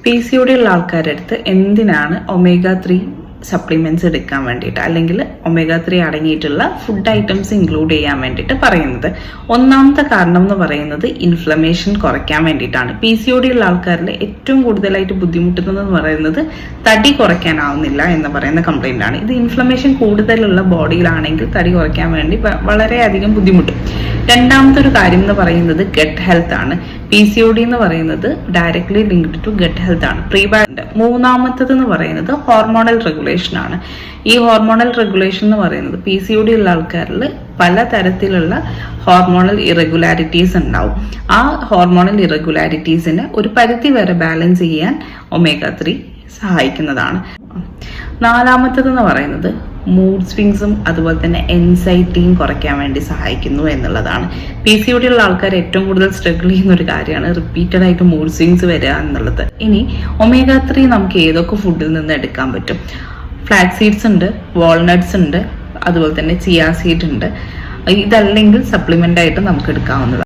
PCOD ഉള്ള ആൾക്കാരുടെ അടുത്ത് എന്തിനാണ് omega-3 സപ്ലിമെന്റ്സ് എടുക്കാൻ വേണ്ടിയിട്ട് അല്ലെങ്കിൽ omega-3 അടങ്ങിയിട്ടുള്ള ഫുഡ് ഐറ്റംസ് ഇൻക്ലൂഡ് ചെയ്യാൻ വേണ്ടിയിട്ട് പറയുന്നത്? ഒന്നാമത്തെ കാരണം എന്ന് പറയുന്നത് ഇൻഫ്ലമേഷൻ കുറയ്ക്കാൻ വേണ്ടിയിട്ടാണ്. PCOD ഉള്ള ആൾക്കാരിൽ ഏറ്റവും കൂടുതലായിട്ട് ബുദ്ധിമുട്ടുന്നതെന്ന് പറയുന്നത് തടി കുറയ്ക്കാനാവുന്നില്ല എന്ന് പറയുന്ന കംപ്ലൈന്റ് ആണ്. ഇത് ഇൻഫ്ലമേഷൻ കൂടുതലുള്ള ബോഡിയിലാണെങ്കിൽ തടി കുറയ്ക്കാൻ വേണ്ടി വളരെയധികം ബുദ്ധിമുട്ടും. രണ്ടാമത്തെ ഒരു കാര്യം എന്ന് പറയുന്നത് ഗട്ട് ഹെൽത്ത് ആണ്. PCOD എന്ന് പറയുന്നത് directly linked to gut health ആണ്. മൂന്നാമത്തത് എന്ന് പറയുന്നത് ഹോർമോണൽ റെഗുലേഷൻ ആണ്. ഈ ഹോർമോണൽ റെഗുലേഷൻ എന്ന് പറയുന്നത് PCOD ഉള്ള ആൾക്കാരിൽ പലതരത്തിലുള്ള ഹോർമോണൽ ഇറഗുലാരിറ്റീസ് ഉണ്ടാവും. ആ ഹോർമോണൽ ഇറഗുലാരിറ്റീസിനെ ഒരു പരിധി വരെ ബാലൻസ് ചെയ്യാൻ omega-3 സഹായിക്കുന്നതാണ്. നാലാമത്തതെന്ന് പറയുന്നത് മൂഡ് സ്വിങ്സും അതുപോലെ തന്നെ എൻസൈറ്റിയും കുറയ്ക്കാൻ വേണ്ടി സഹായിക്കുന്നു എന്നുള്ളതാണ്. PCOD ഉള്ള ആൾക്കാർ ഏറ്റവും കൂടുതൽ സ്ട്രഗിൾ ചെയ്യുന്ന ഒരു കാര്യമാണ് റിപ്പീറ്റഡ് ആയിട്ട് മൂഡ് സ്വിങ്സ് വരിക എന്നുള്ളത്. ഇനി omega-3 നമുക്ക് ഏതൊക്കെ ഫുഡിൽ നിന്ന് എടുക്കാൻ പറ്റും? ഫ്ലാക്സ് സീഡ്സ് ഉണ്ട്, വാൾനട്ട്സ് ഉണ്ട്, അതുപോലെ തന്നെ ചിയ സീഡ് ഉണ്ട്. ഇതല്ലെങ്കിൽ സപ്ലിമെന്റ് ആയിട്ട് നമുക്ക് എടുക്കാവുന്നതാണ്.